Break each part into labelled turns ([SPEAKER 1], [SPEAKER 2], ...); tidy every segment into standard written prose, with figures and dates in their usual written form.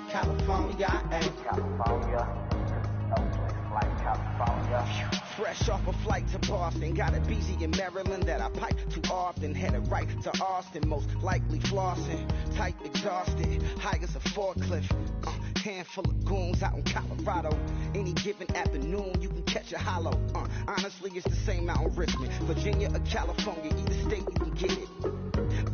[SPEAKER 1] California,
[SPEAKER 2] California, no place like California.
[SPEAKER 1] Fresh off a flight to Boston, got a BZ in Maryland that I pipe too often. Headed right to Austin, most likely flossing. Tight, exhausted, high as a forklift. Handful of goons out in Colorado. Any given afternoon, you can catch a hollow. Honestly, it's the same out in Richmond, Virginia or California. Either state, you can get it.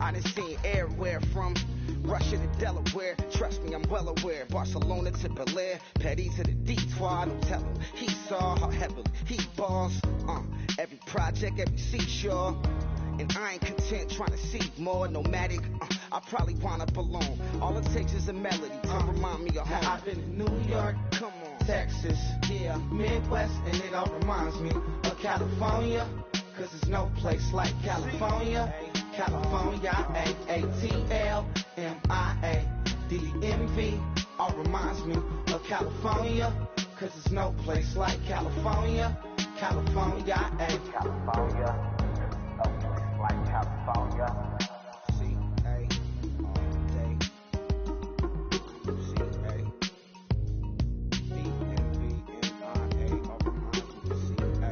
[SPEAKER 1] I done seen everywhere from Russia to Delaware. Trust me, I'm well aware. Barcelona to Bel Air, Petty to the Detroit. Don't tell him he saw how heavily he balls. Every project, every seashore. And I ain't content trying to see more nomadic. I probably wanna belong. All it takes is a melody to remind me of home.
[SPEAKER 3] Now I've been to New York,
[SPEAKER 1] Come on,
[SPEAKER 3] Texas,
[SPEAKER 1] yeah,
[SPEAKER 3] Midwest, and it all reminds me of California. Cause there's no place like California. California, AATLMIA-DMV, all reminds me of California. Cause there's no place like California. California,
[SPEAKER 2] California, no place like California.
[SPEAKER 1] C-A, all day. C-A, D-M-V-N-I-A, all reminds me of C-A.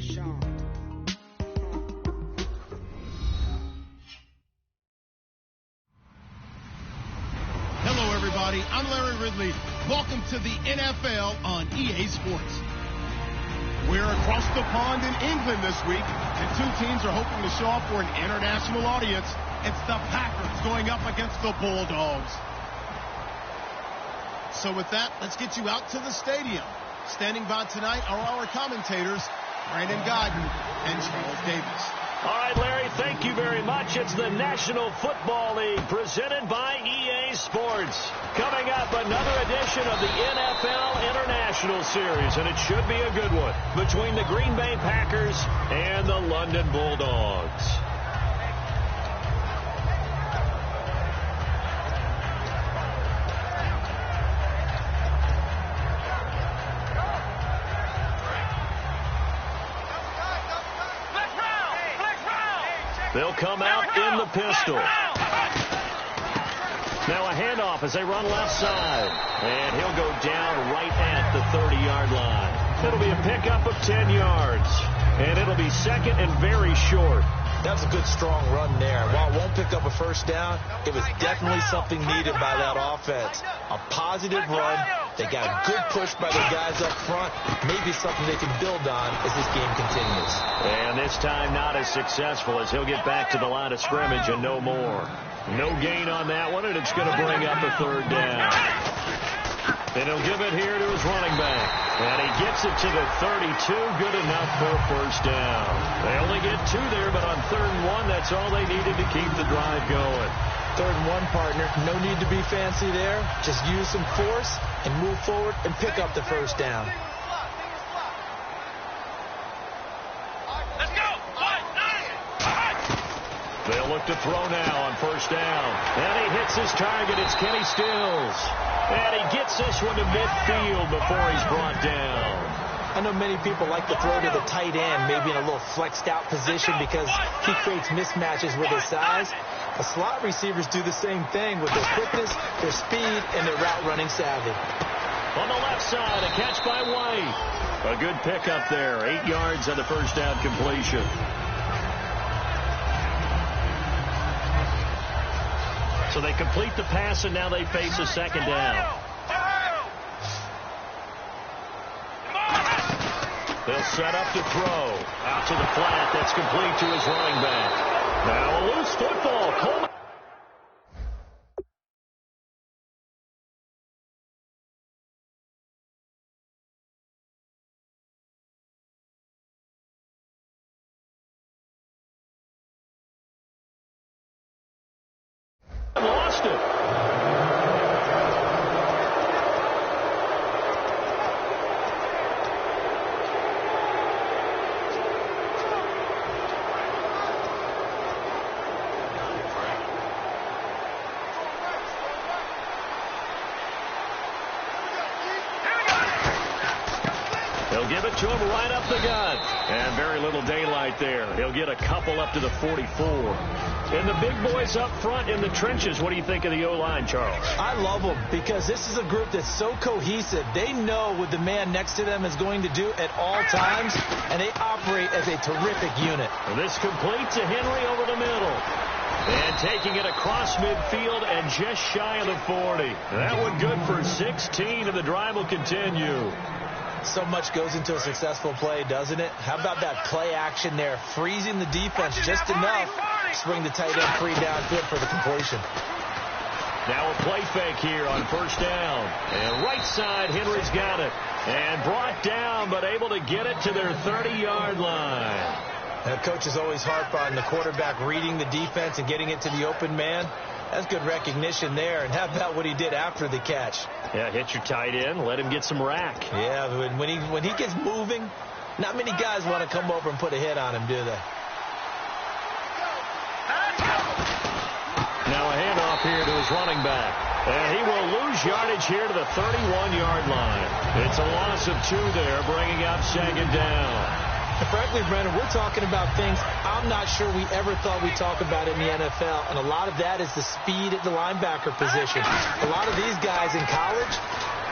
[SPEAKER 1] Sean.
[SPEAKER 4] Hello, everybody. I'm Larry Ridley. Welcome to the NFL on EA Sports. We're across the pond in England this week, and two teams are hoping to show off for an international audience. It's the Packers going up against the Bulldogs. So with that, let's get you out to the stadium. Standing by tonight are our commentators, Brandon Godden and Charles Davis.
[SPEAKER 5] All right, Larry, thank you very much. It's the National Football League presented by EA Sports. Coming up, another edition of the NFL International Series, and it should be a good one, between the Green Bay Packers and the London Bulldogs. They'll come out in the pistol. Now a handoff as they run left side. And he'll go down right at the 30-yard line. It'll be a pickup of 10 yards. And it'll be second and very short.
[SPEAKER 6] That was a good, strong run there. While it won't pick up a first down, it was definitely something needed by that offense. A positive run. They got a good push by their guys up front. Maybe something they can build on as this game continues.
[SPEAKER 5] And this time not as successful as he'll get back to the line of scrimmage and no more. No gain on that one, and it's going to bring up a third down. And he'll give it here to his running back. And he gets it to the 32. Good enough for a first down. They only get two there, but on 3rd and 1, that's all they needed to keep the drive going.
[SPEAKER 6] 3rd and 1, partner. No need to be fancy there. Just use some force and move forward and pick up the first down.
[SPEAKER 5] Let's go. They'll look to throw now on 1st down. And he hits his target. It's Kenny Stills. And he gets this one to midfield before he's brought down.
[SPEAKER 6] I know many people like to throw to the tight end, maybe in a little flexed out position because he creates mismatches with his size. The slot receivers do the same thing with their quickness, their speed, and their route running savvy.
[SPEAKER 5] On the left side, a catch by White. A good pickup there. 8 yards on the first down completion. So they complete the pass, and now they face a second down. They'll set up to throw. Out to the flat. That's complete to his running back. Now a loose football. Coleman. Lost it. They'll They'll give it to him right up the gut. And very little daylight there. He'll get a couple up to the 44. And the big boys up front in the trenches, what do you think of the O-line, Charles?
[SPEAKER 6] I love them because this is a group that's so cohesive. They know what the man next to them is going to do at all times, and they operate as a terrific unit.
[SPEAKER 5] And this complete to Henry over the middle. And taking it across midfield and just shy of the 40. That one good for 16, and the drive will continue.
[SPEAKER 6] So much goes into a successful play, doesn't it? How about that play action there, freezing the defense just enough to bring the tight end free downfield for the completion.
[SPEAKER 5] Now a play fake here on first down. And right side, Henry's got it. And brought down, but able to get it to their 30-yard line.
[SPEAKER 6] And coaches always harp on the quarterback reading the defense and getting it to the open man. That's good recognition there. And how about what he did after the catch?
[SPEAKER 5] Yeah, hit your tight end, let him get some rack.
[SPEAKER 6] Yeah, when he gets moving, not many guys want to come over and put a hit on him, do they?
[SPEAKER 5] Now a handoff here to his running back. And he will lose yardage here to the 31-yard line. It's a loss of 2 there, bringing up second down.
[SPEAKER 6] Frankly, Brennan, we're talking about things I'm not sure we ever thought we'd talk about in the NFL, and a lot of that is the speed at the linebacker position. A lot of these guys in college,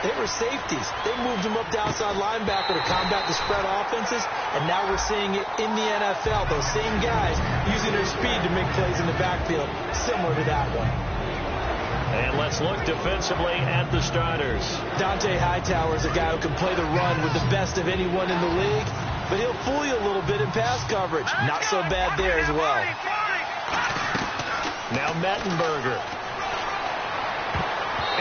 [SPEAKER 6] they were safeties. They moved them up to outside linebacker to combat the spread offenses, and now we're seeing it in the NFL. Those same guys using their speed to make plays in the backfield, similar to that one.
[SPEAKER 5] And let's look defensively at the starters.
[SPEAKER 6] Dante Hightower is a guy who can play the run with the best of anyone in the league, but he'll fool you a little bit in pass coverage. Not so bad there as well.
[SPEAKER 5] Now Mettenberger.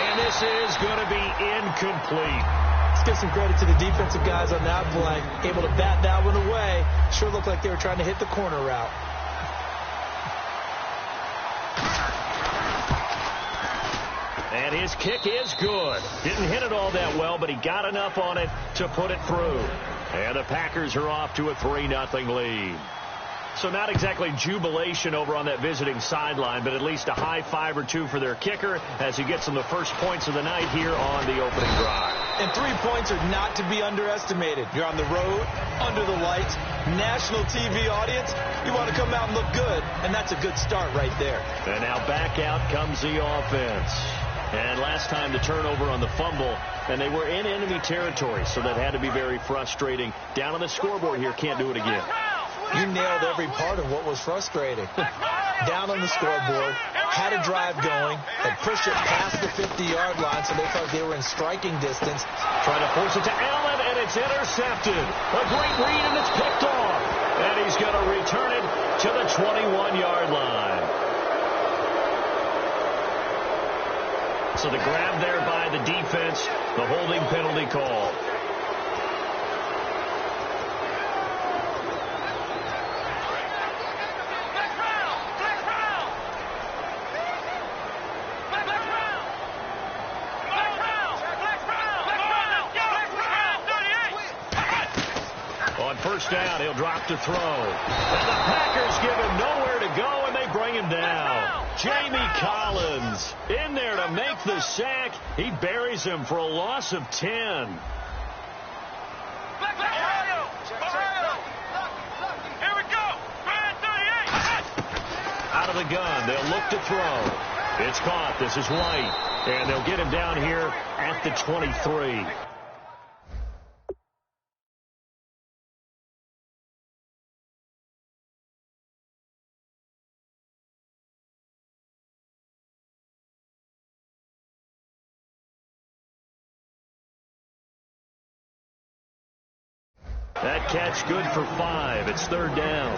[SPEAKER 5] And this is going to be incomplete.
[SPEAKER 6] Let's give some credit to the defensive guys on that play. Able to bat that one away. Sure looked like they were trying to hit the corner route.
[SPEAKER 5] And his kick is good. Didn't hit it all that well, but he got enough on it to put it through. And the Packers are off to a 3-0 lead. So not exactly jubilation over on that visiting sideline, but at least a high 5 or 2 for their kicker as he gets them the first points of the night here on the opening drive.
[SPEAKER 6] And 3 points are not to be underestimated. You're on the road, under the lights, national TV audience. You want to come out and look good, and that's a good start right there.
[SPEAKER 5] And now back out comes the offense. And last time the turnover on the fumble, and they were in enemy territory, so that had to be very frustrating. Down on the scoreboard here, can't do it again.
[SPEAKER 6] You nailed every part of what was frustrating. Down on the scoreboard, had a drive going, had pushed it past the 50-yard line, so they thought they were in striking distance.
[SPEAKER 5] Trying to force it to Allen, and it's intercepted. A great read, and it's picked off. And he's going to return it to the 21-yard line. So the grab there by the defense, the holding penalty call. On first down, he'll drop to throw. And the Packers give him nowhere to go, and they bring him down. Jamie Collins in there to make the sack. He buries him for a loss of 10.
[SPEAKER 7] Here we go.
[SPEAKER 5] Out of the gun, they'll look to throw. It's caught. This is White. And they'll get him down here at the 23. That catch good for 5. It's third down.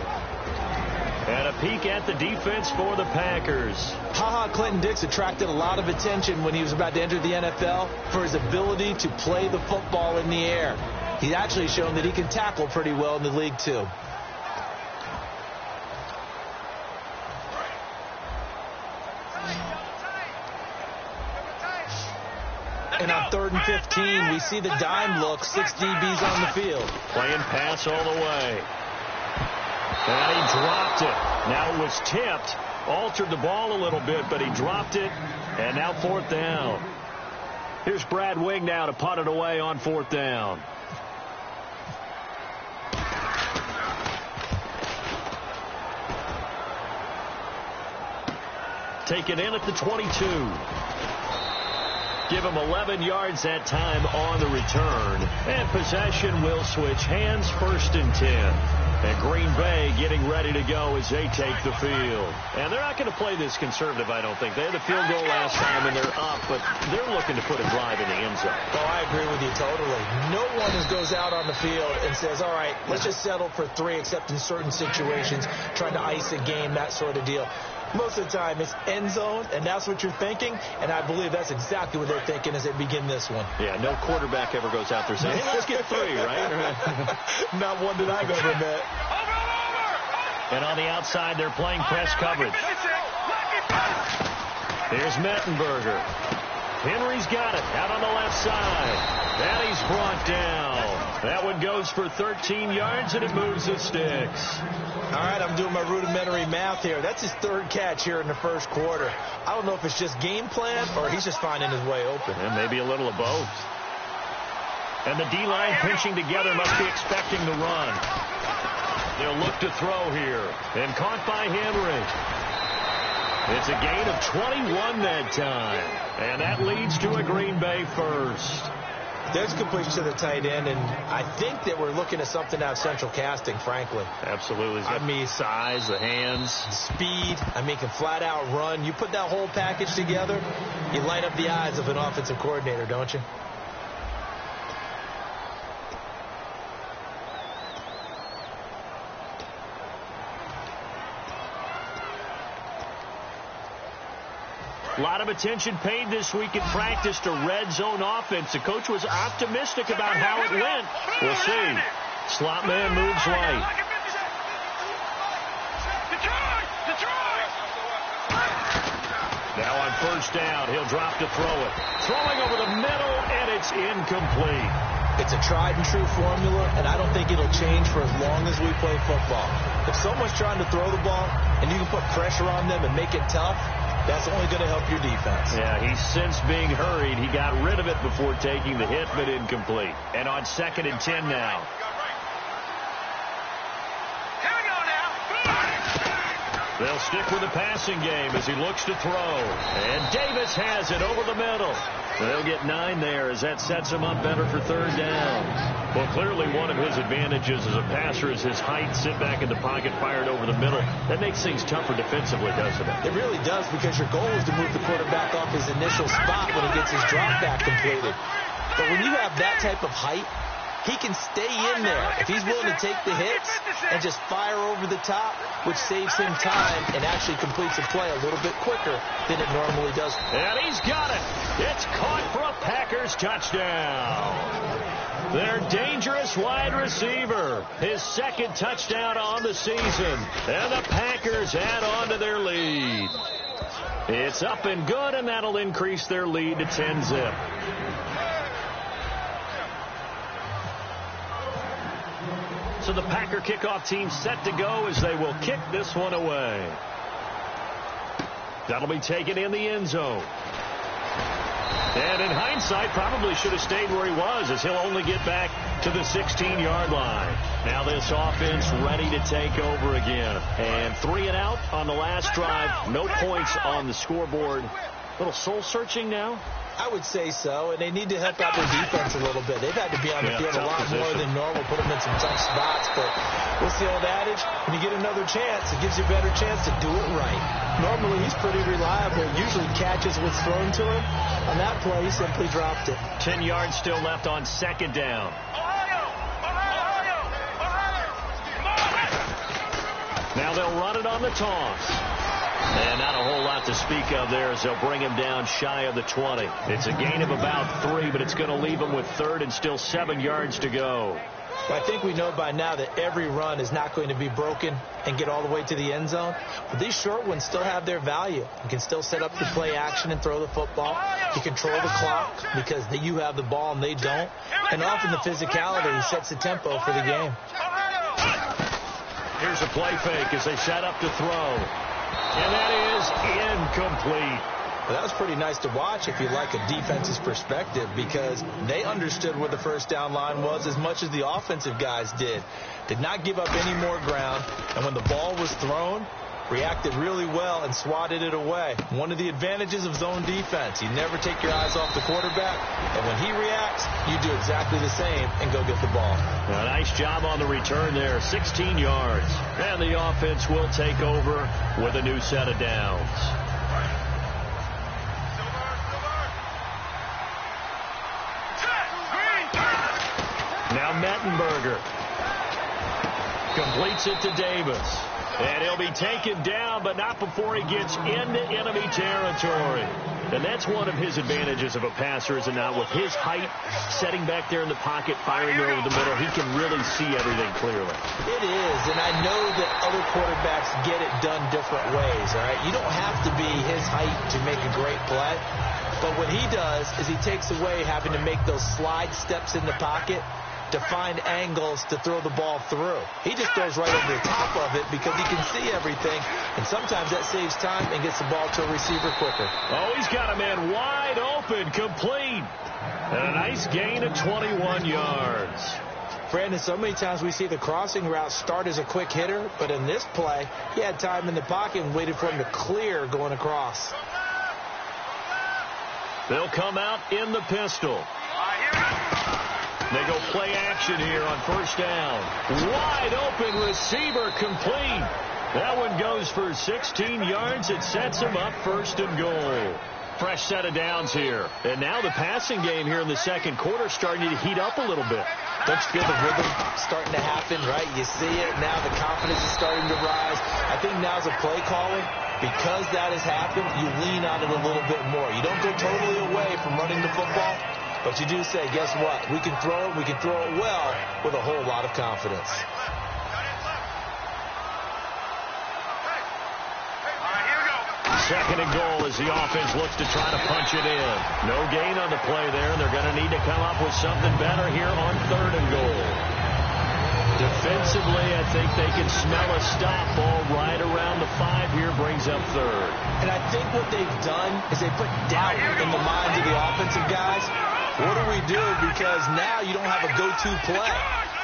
[SPEAKER 5] And a peek at the defense for the Packers.
[SPEAKER 6] Ha-Ha Clinton-Dix attracted a lot of attention when he was about to enter the NFL for his ability to play the football in the air. He's actually shown that he can tackle pretty well in the league, too. And on 3rd and 15, we see the dime look, 6 DBs on the field.
[SPEAKER 5] Playing pass all the way. And he dropped it. Now it was tipped. Altered the ball a little bit, but he dropped it. And now 4th down. Here's Brad Wing now to punt it away on 4th down. taken in at the 22. Give him 11 yards that time on the return. And possession will switch hands, 1st and 10. And Green Bay getting ready to go as they take the field. And they're not going to play this conservative, I don't think. They had a field goal last time, and they're up, but they're looking to put a drive in the end zone.
[SPEAKER 6] Oh, I agree with you totally. No one goes out on the field and says, all right, let's just settle for 3, except in certain situations, trying to ice a game, that sort of deal. Most of the time, it's end zone, and that's what you're thinking, and I believe that's exactly what they're thinking as they begin this one.
[SPEAKER 5] Yeah, no quarterback ever goes out there saying, hey, let's get 3, right?
[SPEAKER 6] Not one that I've ever met.
[SPEAKER 5] And on the outside, they're playing press coverage. Here's Mettenberger. Henry's got it out on the left side. And he's brought down. That one goes for 13 yards, and it moves the sticks.
[SPEAKER 6] All right, I'm doing my rudimentary math here. That's his 3rd catch here in the 1st quarter. I don't know if it's just game plan or he's just finding his way open.
[SPEAKER 5] And maybe a little of both. And the D-line pinching together must be expecting the run. They'll look to throw here. And caught by Henry. It's a gain of 21 that time. And that leads to a Green Bay 1st.
[SPEAKER 6] There's completion to the tight end, and I think that we're looking at something out of central casting, frankly.
[SPEAKER 5] Absolutely.
[SPEAKER 6] I mean,
[SPEAKER 5] size, the hands.
[SPEAKER 6] Speed. I mean, can flat out run. You put that whole package together, you light up the eyes of an offensive coordinator, don't you?
[SPEAKER 5] A lot of attention paid this week in practice to red zone offense. The coach was optimistic about how it went. We'll see. Slot man moves right. Now on 1st down, he'll drop to throw it. Throwing over the middle, and it's incomplete.
[SPEAKER 6] It's a tried and true formula, and I don't think it'll change for as long as we play football. If someone's trying to throw the ball, and you can put pressure on them and make it tough, that's only going to help your defense.
[SPEAKER 5] Yeah, he's since being hurried. He got rid of it before taking the hit, but incomplete. And on 2nd and 10 now. They'll stick with the passing game as he looks to throw. And Davis has it over the middle. They'll get 9 there as that sets him up better for 3rd down. Well, clearly one of his advantages as a passer is his height. Sit back in the pocket, fired over the middle. That makes things tougher defensively, doesn't it?
[SPEAKER 6] It really does, because your goal is to move the quarterback off his initial spot when he gets his drop back completed. But when you have that type of height, he can stay in there if he's willing to take the hits and just fire over the top, which saves him time and actually completes a play a little bit quicker than it normally does.
[SPEAKER 5] And he's got it. It's caught for a Packers touchdown. Their dangerous wide receiver. His 2nd touchdown on the season. And the Packers add on to their lead. It's up and good, and that'll increase their lead to 10-zip. So the Packer kickoff team set to go as they will kick this one away. That'll be taken in the end zone. And in hindsight, probably should have stayed where he was, as he'll only get back to the 16-yard line. Now this offense ready to take over again. And 3 and out on the last drive. No points on the scoreboard. A little soul-searching now.
[SPEAKER 6] I would say so, and they need to help out their defense a little bit. They've had to be on the field a lot more than normal, put them in some tough spots. But what's the old adage? When you get another chance, it gives you a better chance to do it right. Normally, he's pretty reliable. Usually catches what's thrown to him. On that play, he simply dropped it.
[SPEAKER 5] 10 yards still left on 2nd down. Now they'll run it on the toss. And not a whole lot to speak of there as they'll bring him down shy of the 20. It's a gain of about 3, but it's going to leave him with 3rd and still 7 yards to go.
[SPEAKER 6] Well, I think we know by now that every run is not going to be broken and get all the way to the end zone. But these short ones still have their value. You can still set up the play action and throw the football. You control the clock because you have the ball and they don't. And often the physicality sets the tempo for the game.
[SPEAKER 5] Here's a play fake as they set up to throw. And that is incomplete.
[SPEAKER 6] Well, that was pretty nice to watch if you like a defense's perspective, because they understood where the 1st down line was as much as the offensive guys did. Did not give up any more ground, and when the ball was thrown, reacted really well and swatted it away. One of the advantages of zone defense, you never take your eyes off the quarterback, and when he reacts, you do exactly the same and go get the ball.
[SPEAKER 5] A nice job on the return there, 16 yards. And the offense will take over with a new set of downs. Now Mettenberger completes it to Davis. And he'll be taken down, but not before he gets into enemy territory. And that's one of his advantages of a passer, is it not? With his height, setting back there in the pocket, firing over the middle, he can really see everything clearly.
[SPEAKER 6] It is, and I know that other quarterbacks get it done different ways, all right? You don't have to be his height to make a great play. But what he does is he takes away having to make those slide steps in the pocket to find angles to throw the ball through. He just throws right over the top of it because he can see everything, and sometimes that saves time and gets the ball to a receiver quicker.
[SPEAKER 5] Oh, he's got a man wide open, complete. And a nice gain of 21 yards.
[SPEAKER 6] Brandon, so many times we see the crossing route start as a quick hitter, but in this play, he had time in the pocket and waited for him to clear going across.
[SPEAKER 5] They'll come out in the pistol. They go play action here on first down. Wide open receiver, complete. That one goes for 16 yards. It sets him up first and goal. Fresh set of downs here. And now the passing game here in the second quarter starting to heat up a little bit.
[SPEAKER 6] Don't you feel the rhythm starting to happen, right? You see it. Now the confidence is starting to rise. I think now's a play caller. Because that has happened, you lean on it a little bit more. You don't go totally away from running the football. But you do say, guess what? We can throw it. We can throw it well with a whole lot of confidence.
[SPEAKER 5] Second and goal as the offense looks to try to punch it in. No gain on the play there. They're going to need to come up with something better here on third and goal. Defensively, I think they can smell a stop ball right around the 5 here, brings up third.
[SPEAKER 6] And I think what they've done is they put doubt in the minds of the offensive guys. What do we do? Because now you don't have a go-to play.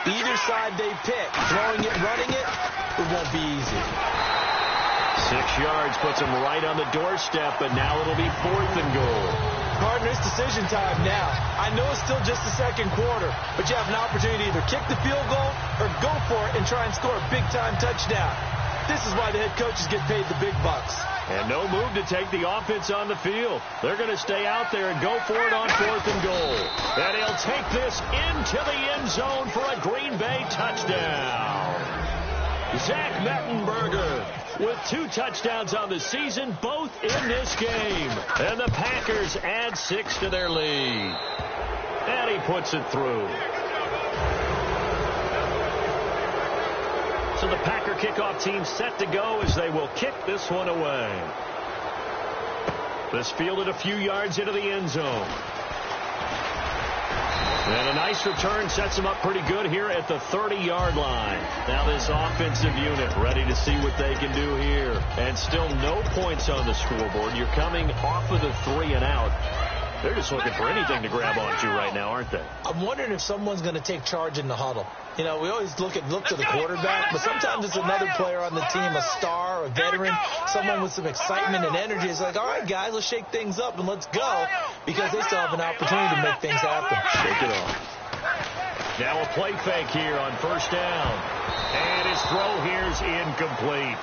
[SPEAKER 6] Either side they pick, throwing it, running it, it won't be easy.
[SPEAKER 5] 6 yards puts them right on the doorstep, but now it'll be fourth and goal.
[SPEAKER 6] Partner, it's decision time now. I know it's still just the second quarter, but you have an opportunity to either kick the field goal or go for it and try and score a big-time touchdown. This is why the head coaches get paid the big bucks.
[SPEAKER 5] And no move to take the offense on the field. They're going to stay out there and go for it on fourth and goal. And he'll take this into the end zone for a Green Bay touchdown. Zach Mettenberger with 2 touchdowns on the season, both in this game. And the Packers add 6 to their lead. And he puts it through. So the Packer kickoff team set to go as they will kick this one away. This fielded a few yards into the end zone. And a nice return sets them up pretty good here at the 30-yard line. Now this offensive unit ready to see what they can do here. And still no points on the scoreboard. You're coming off of the 3 and out. They're just looking for anything to grab onto right now, aren't they?
[SPEAKER 6] I'm wondering if someone's going to take charge in the huddle. You know, we always look to the quarterback, but sometimes it's another player on the team, a star, a veteran, someone with some excitement and energy. It's like, all right, guys, let's shake things up and let's go, because they still have an opportunity to make things happen.
[SPEAKER 5] Shake it off. Now a play fake here on first down. And his throw here's incomplete.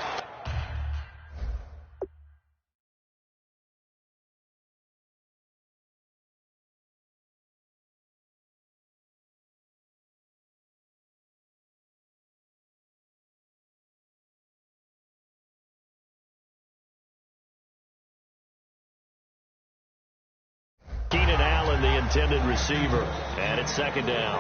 [SPEAKER 5] The intended receiver, and it's second down.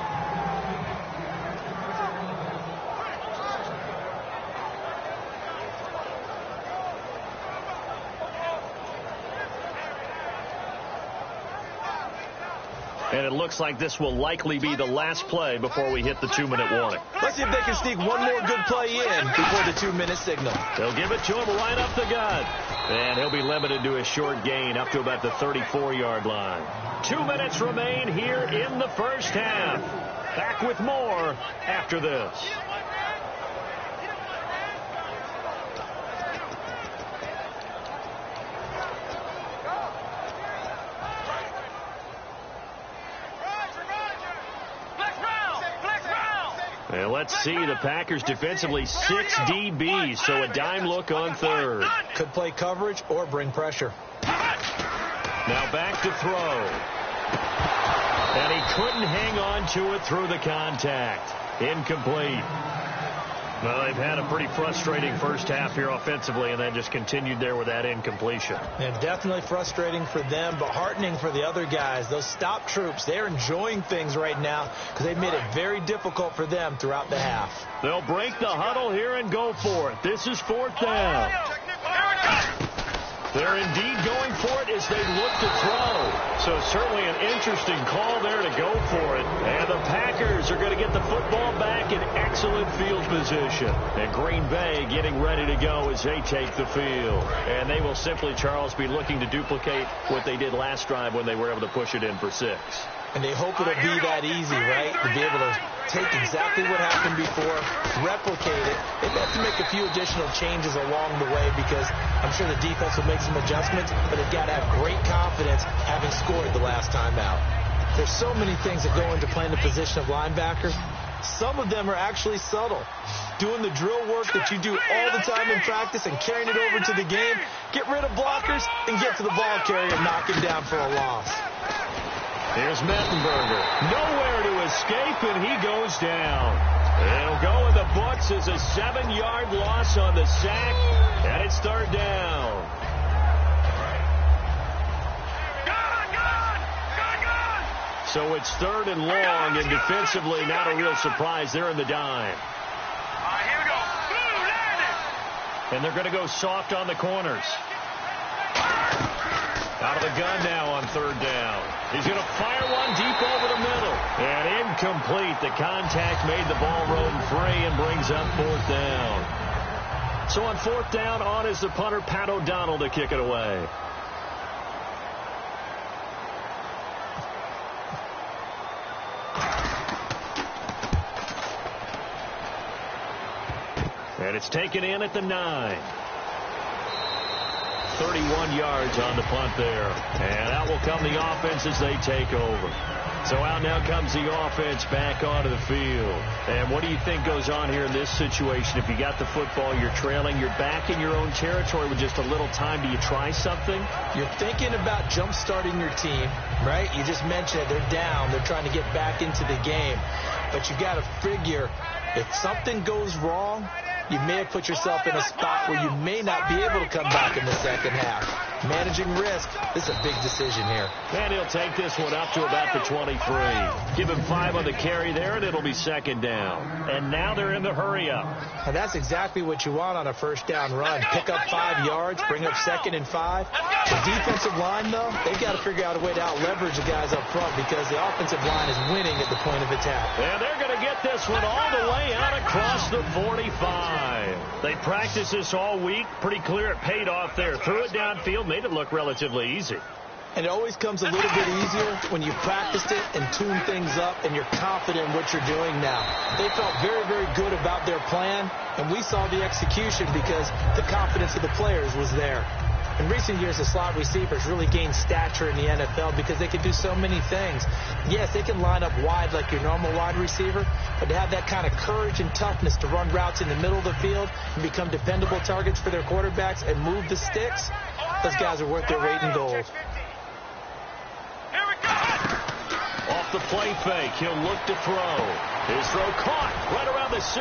[SPEAKER 5] And it looks like this will likely be the last play before we hit the 2-minute warning.
[SPEAKER 6] Let's see if they can sneak one more good play in before the 2-minute signal.
[SPEAKER 5] They'll give it to him right up the gut. And he'll be limited to a short gain up to about the 34-yard line. 2 minutes remain here in the first half. Back with more after this. And let's see, the Packers defensively 6 DBs, so a dime look on third.
[SPEAKER 6] Could play coverage or bring pressure.
[SPEAKER 5] Now back to throw. And he couldn't hang on to it through the contact. Incomplete. Well, they've had a pretty frustrating first half here offensively, and then just continued there with that incompletion.
[SPEAKER 6] And definitely frustrating for them, but heartening for the other guys. Those stop troops, they're enjoying things right now because they've made it very difficult for them throughout the half.
[SPEAKER 5] They'll break the huddle here and go for it. This is 4th down. They're indeed going for it as they look to throw. So certainly an interesting call there to go for it. And the Packers are going to get the football back in excellent field position. And Green Bay getting ready to go as they take the field. And they will simply, Charles, be looking to duplicate what they did last drive when they were able to push it in for 6.
[SPEAKER 6] And they hope it'll be that easy, right? To be able to take exactly what happened before, replicate it. They've had to make a few additional changes along the way because I'm sure the defense will make some adjustments, but they've got to have great confidence having scored the last time out. There's so many things that go into playing the position of linebacker. Some of them are actually subtle. Doing the drill work that you do all the time in practice and carrying it over to the game. Get rid of blockers and get to the ball carrier and knock him down for a loss.
[SPEAKER 5] Here's Mettenberger. Nowhere to escape, and he goes down. It'll go in the books as a 7-yard loss on the sack, and it's 3rd down. So it's 3rd and long, and defensively not a real surprise. They're in the dime. And they're going to go soft on the corners. Out of the gun now on 3rd down. He's going to fire one deep over the middle. And incomplete. The contact made the ball roam free and brings up 4th down. So on 4th down, on is the punter, Pat O'Donnell, to kick it away. And it's taken in at the 9. 31 yards on the punt there. And out will come the offense as they take over. So out now comes the offense back onto the field. And what do you think goes on here in this situation? If you got the football, you're trailing, you're back in your own territory with just a little time. Do you try something?
[SPEAKER 6] You're thinking about jump-starting your team, right? You just mentioned it. They're down. They're trying to get back into the game. But you got to figure if something goes wrong, you may have put yourself in a spot where you may not be able to come back in the second half. Managing risk, this is a big decision here.
[SPEAKER 5] And he'll take this one up to about the 23. Give him 5 on the carry there, and it'll be 2nd down. And now they're in the hurry-up.
[SPEAKER 6] And that's exactly what you want on a 1st down run. Pick up 5 yards, bring up 2nd and 5. The defensive line, though, they've got to figure out a way to out-leverage the guys up front because the offensive line is winning at the point of attack.
[SPEAKER 5] And they're going to get this one all the way out across the 45. They practiced this all week. Pretty clear it paid off there. Threw it downfield, made it look relatively easy.
[SPEAKER 6] And it always comes a little bit easier when you practiced it and tune things up and you're confident in what you're doing now. They felt very, very good about their plan, and we saw the execution because the confidence of the players was there. In recent years, the slot receivers really gained stature in the NFL because they can do so many things. Yes, they can line up wide like your normal wide receiver, but to have that kind of courage and toughness to run routes in the middle of the field and become dependable targets for their quarterbacks and move the sticks, those guys are worth their weight in gold.
[SPEAKER 5] Off the play fake, he'll look to throw. His throw caught right around the 6.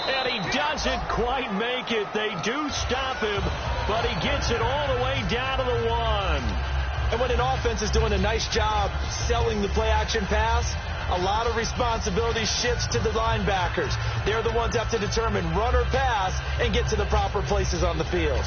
[SPEAKER 5] And he doesn't quite make it. They do stop him, but he gets it all the way down to the 1.
[SPEAKER 6] And when an offense is doing a nice job selling the play-action pass, a lot of responsibility shifts to the linebackers. They're the ones that have to determine run or pass and get to the proper places on the field.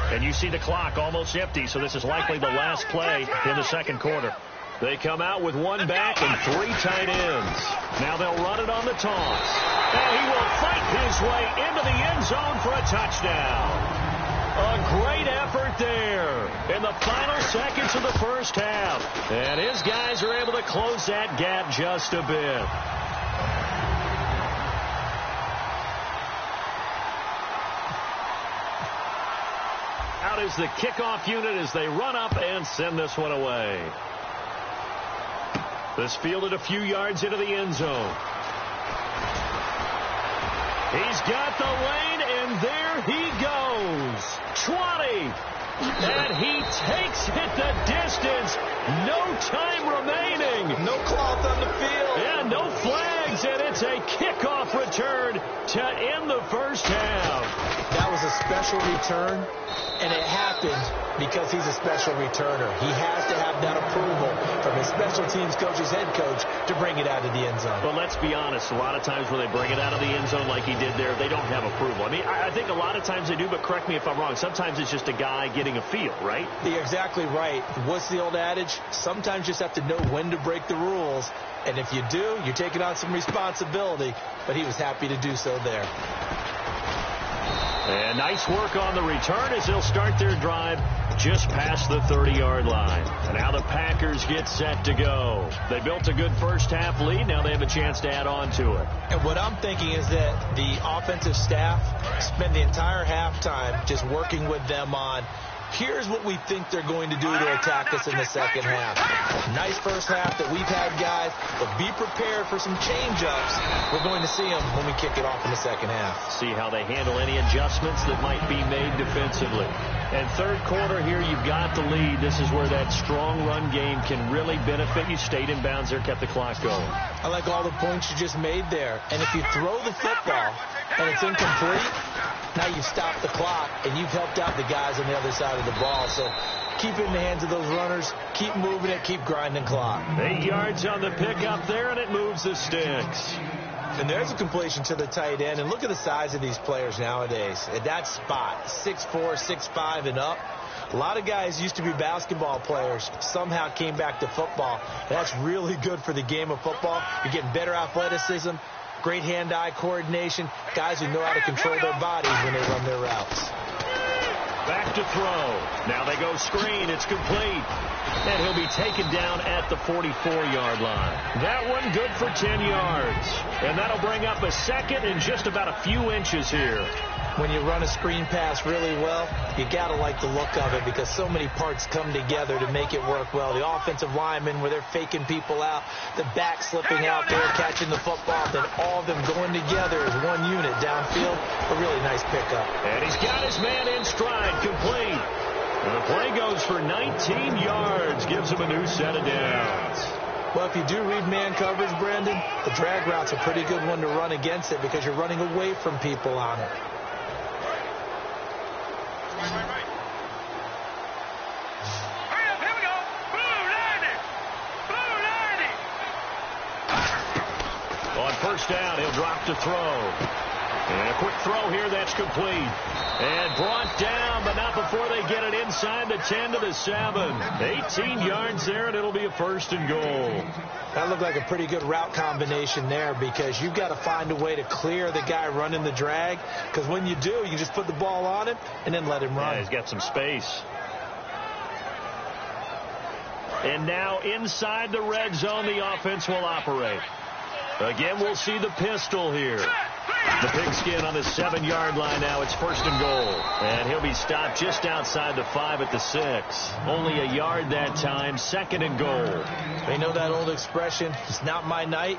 [SPEAKER 5] And you see the clock almost empty, so this is likely the last play in the 2nd quarter. They come out with 1 back and 3 tight ends. Now they'll run it on the toss. And he will fight his way into the end zone for a touchdown. A great effort there in the final seconds of the first half. And his guys are able to close that gap just a bit. Out is the kickoff unit as they run up and send this one away. This fielded a few yards into the end zone. He's got the lane, and there he goes. 20. And he takes it the distance. No time remaining.
[SPEAKER 6] No cloth on the field.
[SPEAKER 5] Yeah, no flags, and it's a kickoff return to end the first half.
[SPEAKER 6] That was a special return, and it happened because he's a special returner. He has to have that approval from his special teams coach's head coach to bring it out of the end zone.
[SPEAKER 5] But let's be honest, a lot of times when they bring it out of the end zone like he did there, they don't have approval. I mean, I think a lot of times they do, but correct me if I'm wrong. Sometimes it's just a guy getting a feel, right?
[SPEAKER 6] You're exactly right. What's the old adage? Sometimes you just have to know when to break the rules. And if you do, you're taking on some responsibility. But he was happy to do so there.
[SPEAKER 5] And nice work on the return as they'll start their drive just past the 30-yard line. And now the Packers get set to go. They built a good first-half lead. Now they have a chance to add on to it.
[SPEAKER 6] And what I'm thinking is that the offensive staff spend the entire halftime just working with them on, here's what we think they're going to do to attack us in the second half. Nice first half that we've had, guys, but be prepared for some change-ups. We're going to see them when we kick it off in the second half.
[SPEAKER 5] See how they handle any adjustments that might be made defensively. And third quarter here, you've got the lead. This is where that strong run game can really benefit you. Stayed in bounds there, kept the clock going.
[SPEAKER 6] I like all the points you just made there. And if you throw the football and it's incomplete, now you've stopped the clock, and you've helped out the guys on the other side of the ball. So keep it in the hands of those runners. Keep moving it. Keep grinding clock. 8
[SPEAKER 5] yards on the pickup there, and it moves the sticks.
[SPEAKER 6] And there's a completion to the tight end. And look at the size of these players nowadays. At that spot, 6'4", 6'5", and up. A lot of guys used to be basketball players, somehow came back to football. That's really good for the game of football. You're getting better athleticism, great hand-eye coordination, guys who know how to control their bodies when they run their routes.
[SPEAKER 5] Back to throw. Now they go screen. It's complete. And he'll be taken down at the 44-yard line. That one good for 10 yards. And that'll bring up a second in just about a few inches here.
[SPEAKER 6] When you run a screen pass really well, you got to like the look of it because so many parts come together to make it work well. The offensive linemen, where they're faking people out, the back slipping out there, catching the football, then all of them going together as one unit downfield. A really nice pickup.
[SPEAKER 5] And he's got his man in stride, complete. And the play goes for 19 yards, gives him a new set of downs.
[SPEAKER 6] Well, if you do read man coverage, Brandon, the drag route's a pretty good one to run against it because you're running away from people on it.
[SPEAKER 7] Right. Hurry up, here we go. Blue 90.
[SPEAKER 5] On first down, he'll drop to throw. And a quick throw here, that's complete. And brought down, but not before they get it inside the 10 to the 7. 18 yards there, and it'll be a first and goal.
[SPEAKER 6] That looked like a pretty good route combination there because you've got to find a way to clear the guy running the drag. Because when you do, you just put the ball on him and then let him run.
[SPEAKER 5] Yeah, he's got some space. And now inside the red zone, the offense will operate. Again, we'll see the pistol here. The pigskin on the 7-yard line now. It's first and goal. And he'll be stopped just outside the 5 at the 6. Only a yard that time. Second and goal.
[SPEAKER 6] They know that old expression, it's not my night.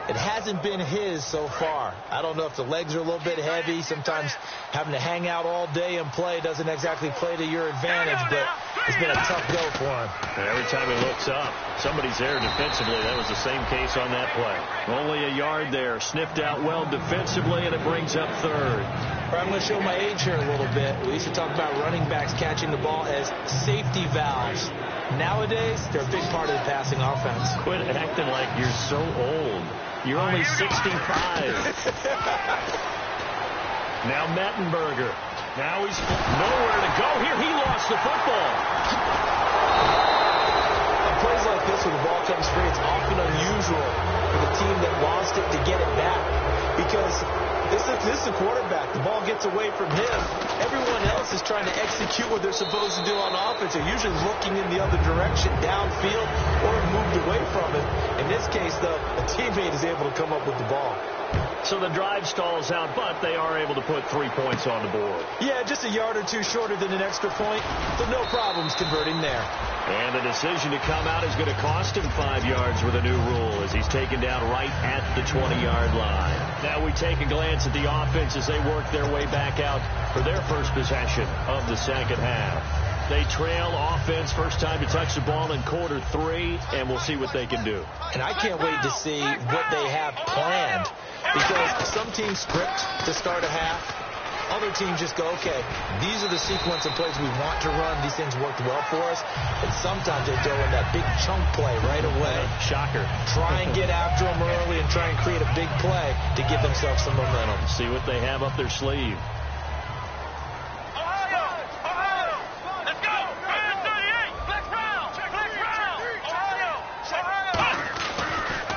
[SPEAKER 6] It hasn't been his so far. I don't know if the legs are a little bit heavy. Sometimes having to hang out all day and play doesn't exactly play to your advantage, but it's been a tough go for him.
[SPEAKER 5] And every time he looks up, somebody's there defensively. That was the same case on that play. Only a yard there. Sniffed out well defensively, and it brings up third.
[SPEAKER 6] I'm going to show my age here a little bit. We used to talk about running backs catching the ball as safety valves. Nowadays, they're a big part of the passing offense.
[SPEAKER 5] Quit acting like you're so old. You're only 65. Now Mettenberger. Now he's nowhere to go here. He lost the football.
[SPEAKER 6] On plays like this, when the ball comes free, it's often unusual for the team that lost it to get it back. Because this is a quarterback. The ball gets away from him. Everyone else is trying to execute what they're supposed to do on offense. They're usually looking in the other direction, downfield, or moved away from it. In this case, though, a teammate is able to come up with the ball.
[SPEAKER 5] So the drive stalls out, but they are able to put 3 points on the board.
[SPEAKER 6] Yeah, just a yard or two shorter than an extra point, so no problems converting there.
[SPEAKER 5] And the decision to come out is going to cost him 5 yards with a new rule as he's taken down right at the 20-yard line. Now we take a glance at the offense as they work their way back out for their first possession of the second half. They trail offense, first time to touch the ball in quarter 3, and we'll see what they can do.
[SPEAKER 6] And I can't wait to see what they have planned, because some teams script to start a half. Other teams just go, okay, these are the sequence of plays we want to run. These things worked well for us. And sometimes they throw in that big chunk play right away.
[SPEAKER 5] Shocker.
[SPEAKER 6] Try and get after them early and try and create a big play to give themselves some momentum.
[SPEAKER 5] See what they have up their sleeve.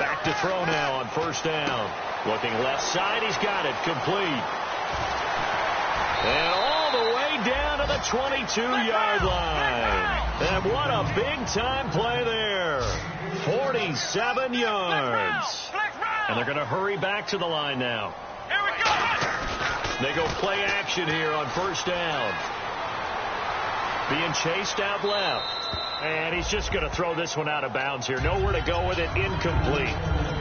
[SPEAKER 5] Back to throw now on first down. Looking left side, he's got it. Complete. And all the way down to the 22-yard line. And what a big-time play there. 47 yards. And they're going to hurry back to the line now.
[SPEAKER 7] Here we go.
[SPEAKER 5] They go play action here on first down. Being chased out left. And he's just going to throw this one out of bounds here. Nowhere to go with it. Incomplete.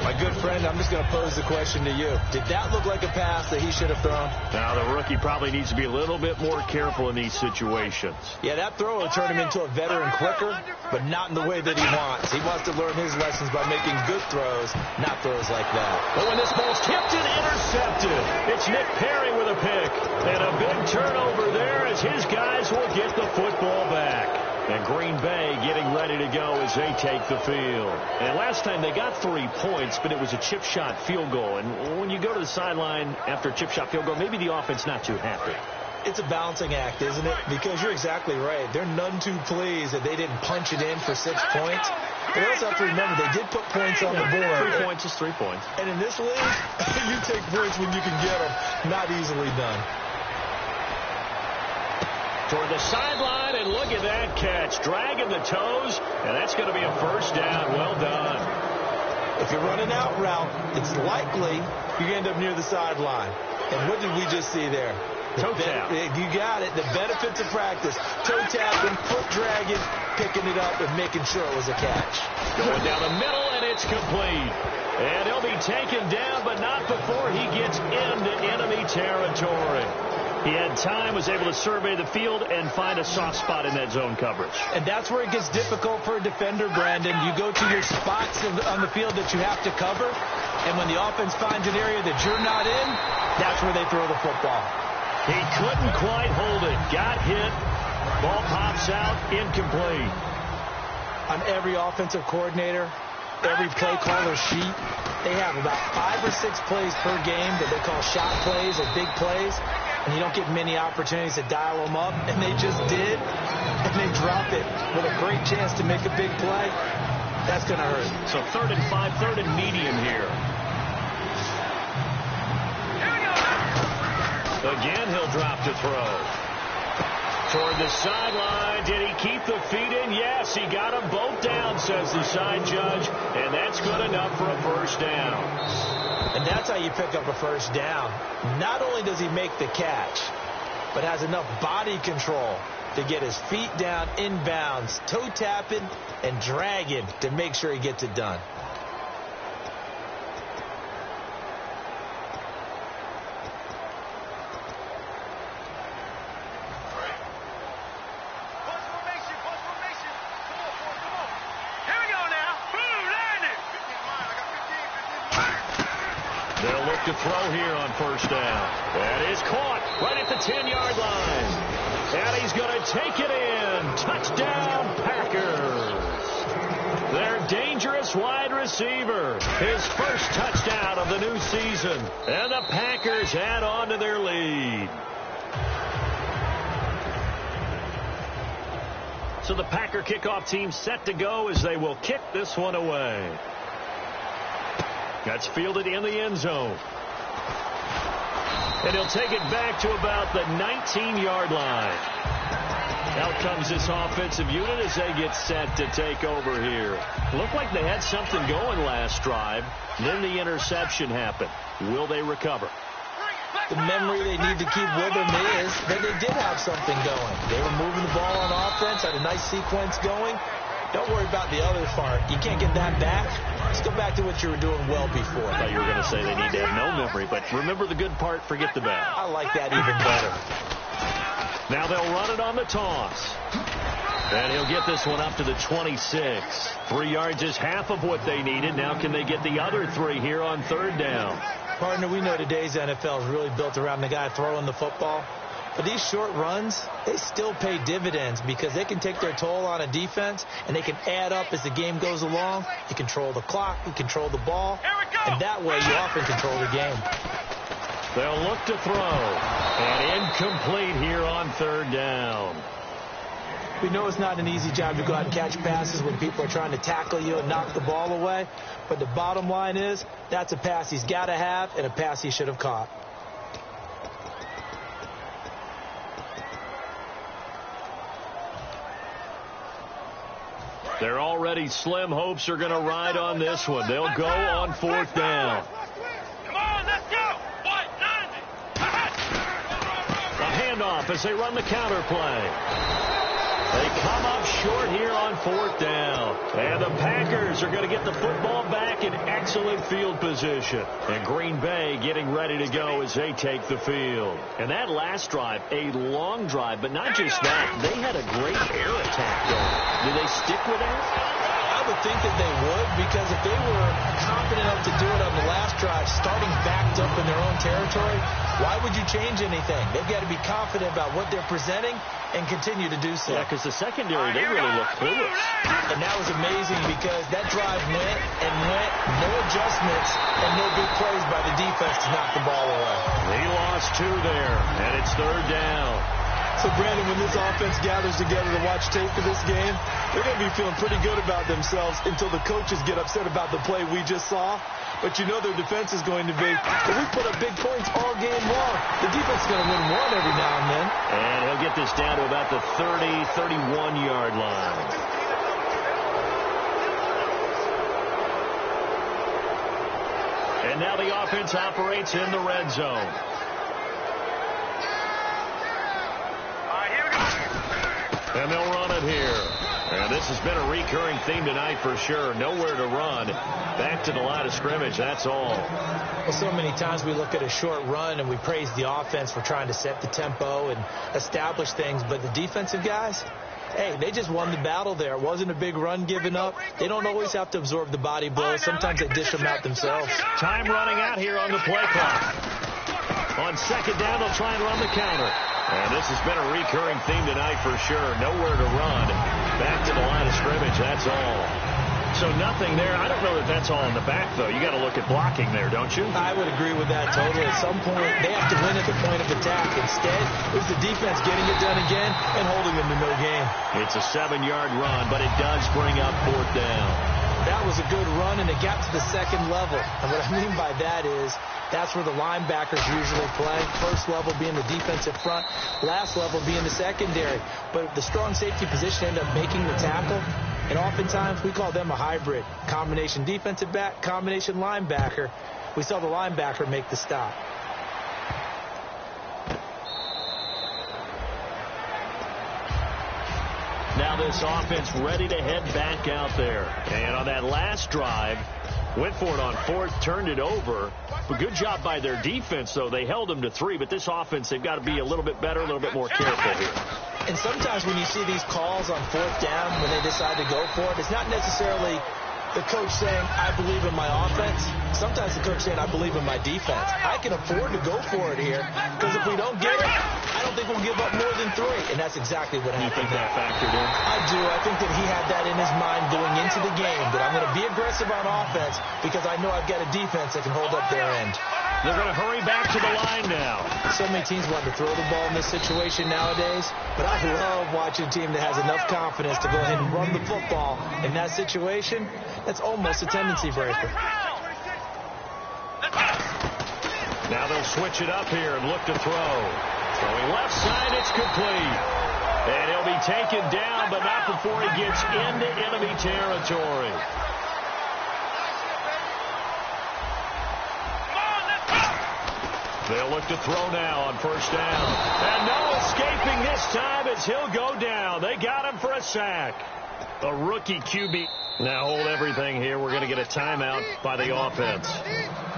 [SPEAKER 6] My good friend, I'm just going to pose the question to you. Did that look like a pass that he should have thrown?
[SPEAKER 5] Now, the rookie probably needs to be a little bit more careful in these situations.
[SPEAKER 6] Yeah, that throw will turn him into a veteran quicker, but not in the way that he wants. He wants to learn his lessons by making good throws, not throws like that.
[SPEAKER 5] But when this ball's tipped and intercepted, it's Nick Perry with a pick. And a big turnover there as his guys will get the football back. And Green Bay getting ready to go as they take the field. And last time they got 3 points, but it was a chip shot field goal. And when you go to the sideline after a chip shot field goal, maybe the offense not too happy.
[SPEAKER 6] It's a balancing act, isn't it? Because you're exactly right. They're none too pleased that they didn't punch it in for 6 points. But you also have to remember, they did put points on the board.
[SPEAKER 5] 3 points is 3 points.
[SPEAKER 6] And in this league, you take points when you can get them. Not easily done.
[SPEAKER 5] Toward the sideline, and look at that catch. Dragging the toes, and that's going to be a first down. Well done.
[SPEAKER 6] If you're running out route, it's likely you end up near the sideline. And what did we just see there?
[SPEAKER 5] Toe tap.
[SPEAKER 6] You got it. The benefits of practice. Toe tapping, foot dragging, picking it up, and making sure it was a catch.
[SPEAKER 5] Going down the middle, and it's complete. And he'll be taken down, but not before he gets into enemy territory. He had time, was able to survey the field and find a soft spot in that zone coverage.
[SPEAKER 6] And that's where it gets difficult for a defender, Brandon. You go to your spots on the field that you have to cover, and when the offense finds an area that you're not in, that's where they throw the football.
[SPEAKER 5] He couldn't quite hold it. Got hit. Ball pops out. Incomplete.
[SPEAKER 6] On every offensive coordinator, every play caller sheet, they have about 5 or 6 plays per game that they call shot plays or big plays. And you don't get many opportunities to dial them up, and they just did, and they dropped it with a great chance to make a big play. That's going to hurt.
[SPEAKER 5] So 3rd and 5, 3rd and medium here. Again, he'll drop to throw. Toward the sideline, did he keep the feet in? Yes, he got them both down, says the side judge, and that's good enough for a first down.
[SPEAKER 6] And that's how you pick up a first down. Not only does he make the catch, but has enough body control to get his feet down inbounds, toe tapping and dragging to make sure he gets it done.
[SPEAKER 5] To throw here on first down. That is caught right at the 10-yard line. And he's going to take it in. Touchdown, Packers. Their dangerous wide receiver. His first touchdown of the new season. And the Packers add on to their lead. So the Packer kickoff team set to go as they will kick this one away. That's fielded in the end zone. And he'll take it back to about the 19-yard line. Out comes this offensive unit as they get set to take over here. Looked like they had something going last drive. Then the interception happened. Will they recover?
[SPEAKER 6] The memory they need to keep with them is that they did have something going. They were moving the ball on offense, had a nice sequence going, Don't worry about the other part. You can't get that back. Let's go back to what you were doing well before.
[SPEAKER 5] I thought you were going to say they need to have no memory, but remember the good part, forget the bad.
[SPEAKER 6] I like that even better.
[SPEAKER 5] Now they'll run it on the toss. And he'll get this one up to the 26. 3 yards is half of what they needed. Now can they get the other 3 here on third down?
[SPEAKER 6] Partner, we know today's NFL is really built around the guy throwing the football. But these short runs, they still pay dividends because they can take their toll on a defense and they can add up as the game goes along. You control the clock, you control the ball, and that way you often control the game.
[SPEAKER 5] They'll look to throw, and incomplete here on third down.
[SPEAKER 6] We know it's not an easy job to go out and catch passes when people are trying to tackle you and knock the ball away, but the bottom line is that's a pass he's got to have and a pass he should have caught.
[SPEAKER 5] They're already slim hopes are going to ride on this one. They'll go on fourth down.
[SPEAKER 7] Come on, let's go. 190.
[SPEAKER 5] A handoff as they run the counter play. They come up short here on fourth down. And the Packers are going to get the football back in excellent field position. And Green Bay getting ready to go as they take the field. And that last drive, a long drive, but not just that. They had a great air attack going. Do they stick with that?
[SPEAKER 6] I would think that they would, because if they were confident enough to do it on the last drive, starting backed up in their own territory, why would you change anything? They've got to be confident about what they're presenting and continue to do so.
[SPEAKER 5] Yeah, because the secondary, they really look clueless.
[SPEAKER 6] And that was amazing because that drive went and went, no adjustments and no big plays by the defense to knock the ball away.
[SPEAKER 5] He lost 2 there, and it's third down.
[SPEAKER 6] So, Brandon, when this offense gathers together to watch tape for this game, they're going to be feeling pretty good about themselves until the coaches get upset about the play we just saw. But you know their defense is going to be, well, we put up big points all game long. The defense is going to win one every now and then.
[SPEAKER 5] And he'll get this down to about the 30, 31-yard line. And now the offense operates in the red zone. And they'll run it here. And this has been a recurring theme tonight for sure. Nowhere to run. Back to the line of scrimmage, that's all.
[SPEAKER 6] Well, so many times we look at a short run and we praise the offense for trying to set the tempo and establish things. But the defensive guys, hey, they just won the battle there. It wasn't a big run given up. They don't always have to absorb the body blows. Sometimes they dish them out themselves.
[SPEAKER 5] Time running out here on the play clock. On second down, they'll try and run the counter. And this has been a recurring theme tonight for sure. Nowhere to run. Back to the line of scrimmage, that's all. So nothing there. I don't know that that's all in the back, though. You got to look at blocking there, don't you?
[SPEAKER 6] I would agree with that totally. At some point, they have to win at the point of attack. Instead, it was the defense getting it done again and holding them to no gain.
[SPEAKER 5] It's a 7-yard run, but it does bring up fourth down.
[SPEAKER 6] That was a good run, and it got to the second level. And what I mean by that is that's where the linebackers usually play. First level being the defensive front, last level being the secondary. But the strong safety position ended up making the tackle. And oftentimes we call them a hybrid. Combination defensive back, combination linebacker. We saw the linebacker make the stop.
[SPEAKER 5] Now this offense ready to head back out there. And on that last drive, went for it on fourth, turned it over. But good job by their defense, though. They held them to 3, but this offense, they've got to be a little bit better, a little bit more careful here.
[SPEAKER 6] And sometimes when you see these calls on fourth down, when they decide to go for it, it's not necessarily the coach saying, I believe in my offense. Sometimes the coach saying, I believe in my defense. I can afford to go for it here, because if we don't get it, I don't think we'll give up more than 3. And that's exactly what happened.
[SPEAKER 5] You think that factored in?
[SPEAKER 6] I do. I think that he had that in his mind going into the game, that I'm going to be aggressive on offense because I know I've got a defense that can hold up their end.
[SPEAKER 5] They're going to hurry back to the line now.
[SPEAKER 6] So many teams want to throw the ball in this situation nowadays, but I love watching a team that has enough confidence to go ahead and run the football in that situation. That's almost a tendency breaker.
[SPEAKER 5] Now they'll switch it up here and look to throw. Throwing left side, it's complete. And he'll be taken down, but not before he gets into enemy territory. They'll look to throw now on first down. And no escaping this time as he'll go down. They got him for a sack. A rookie QB. Now hold everything here. We're going to get a timeout by the offense.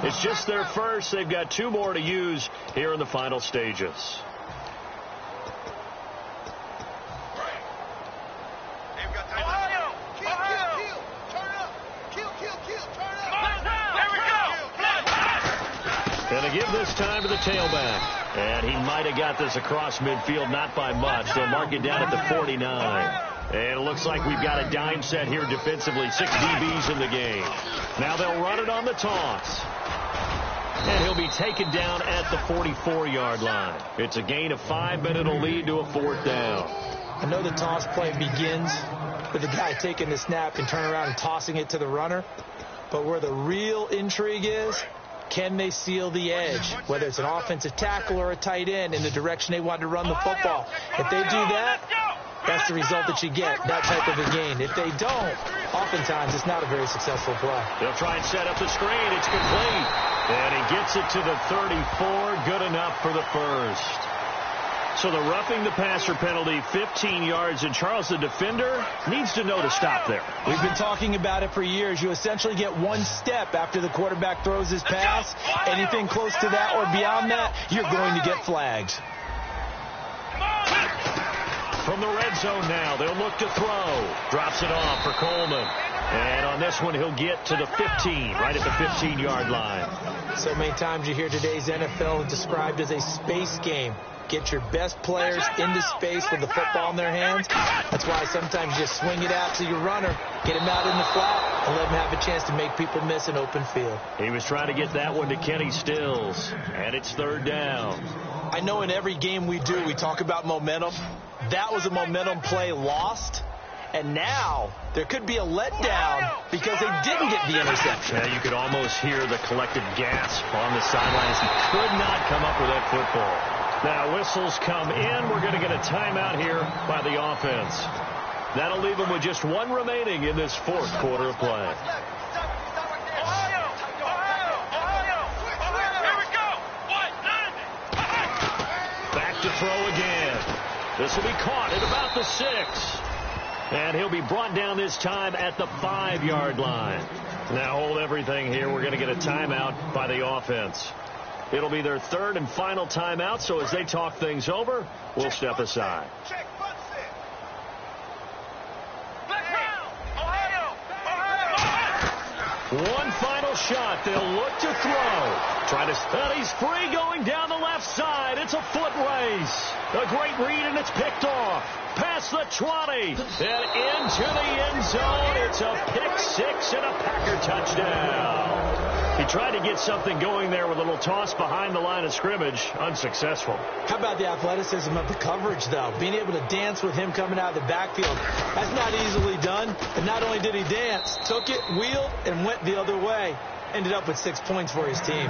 [SPEAKER 5] It's just their first. They've got 2 more to use here in the final stages. Going to give this time to the tailback. And he might have got this across midfield, not by much. They'll mark it down at the 49. And it looks like we've got a dime set here defensively. 6 DBs in the game. Now they'll run it on the toss. And he'll be taken down at the 44-yard line. It's a gain of 5, but it'll lead to a 4th down.
[SPEAKER 6] I know the toss play begins with the guy taking the snap and turning around and tossing it to the runner. But where the real intrigue is, can they seal the edge, whether it's an offensive tackle or a tight end, in the direction they want to run the football? If they do that, that's the result that you get, that type of a gain. If they don't, oftentimes it's not a very successful play.
[SPEAKER 5] They'll try and set up the screen. It's complete. And he gets it to the 34. Good enough for the first. So the roughing the passer penalty, 15 yards. And Charles, the defender, needs to know to stop there.
[SPEAKER 6] We've been talking about it for years. You essentially get 1 step after the quarterback throws his pass. Anything close to that or beyond that, you're going to get flagged.
[SPEAKER 5] From the red zone now, they'll look to throw. Drops it off for Coleman. And on this one, he'll get to the 15, right at the 15-yard line.
[SPEAKER 6] So many times you hear today's NFL described as a space game. Get your best players into space with the football in their hands. That's why sometimes you just swing it out to your runner, get him out in the flat, and let him have a chance to make people miss an open field.
[SPEAKER 5] He was trying to get that one to Kenny Stills, and it's 3rd down.
[SPEAKER 6] I know in every game we do, we talk about momentum. That was a momentum play lost. And now there could be a letdown because they didn't get the interception.
[SPEAKER 5] Yeah, you could almost hear the collective gasp on the sidelines. He could not come up with that football. Now whistles come in. We're going to get a timeout here by the offense. That'll leave them with just 1 remaining in this 4th quarter of play. Back to throw again. This will be caught at about the 6. And he'll be brought down this time at the 5-yard line. Now hold everything here. We're going to get a timeout by the offense. It'll be their 3rd and final timeout, so as they talk things over, we'll step aside. One final shot. They'll look to throw. And he's free going down the left side. It's a foot race. A great read, and it's picked off. Past the 20 and into the end zone. It's a pick-6 and a Packer touchdown. He tried to get something going there with a little toss behind the line of scrimmage. Unsuccessful.
[SPEAKER 6] How about the athleticism of the coverage, though? Being able to dance with him coming out of the backfield. That's not easily done. And not only did he dance, took it, wheeled, and went the other way. Ended up with 6 points for his team.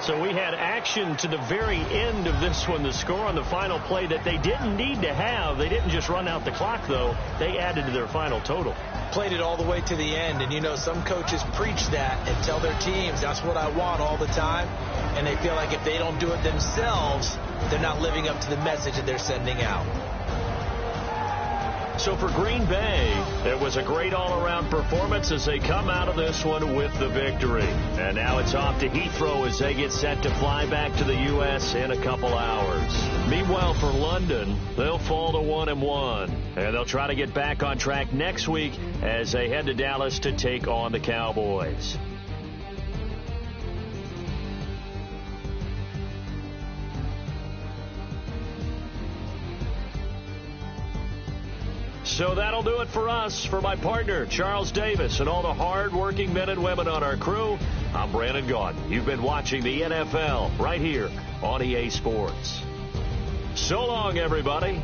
[SPEAKER 5] So we had action to the very end of this one. The score on the final play that they didn't need to have. They didn't just run out the clock, though. They added to their final total.
[SPEAKER 6] Played it all the way to the end. And, you know, some coaches preach that and tell their teams, that's what I want all the time. And they feel like if they don't do it themselves, they're not living up to the message that they're sending out.
[SPEAKER 5] So for Green Bay, it was a great all-around performance as they come out of this one with the victory. And now it's off to Heathrow as they get set to fly back to the U.S. in a couple hours. Meanwhile, for London, they'll fall to 1-1. And they'll try to get back on track next week as they head to Dallas to take on the Cowboys. So that'll do it for us. For my partner, Charles Davis, and all the hard-working men and women on our crew, I'm Brandon Gaudin. You've been watching the NFL right here on EA Sports. So long, everybody.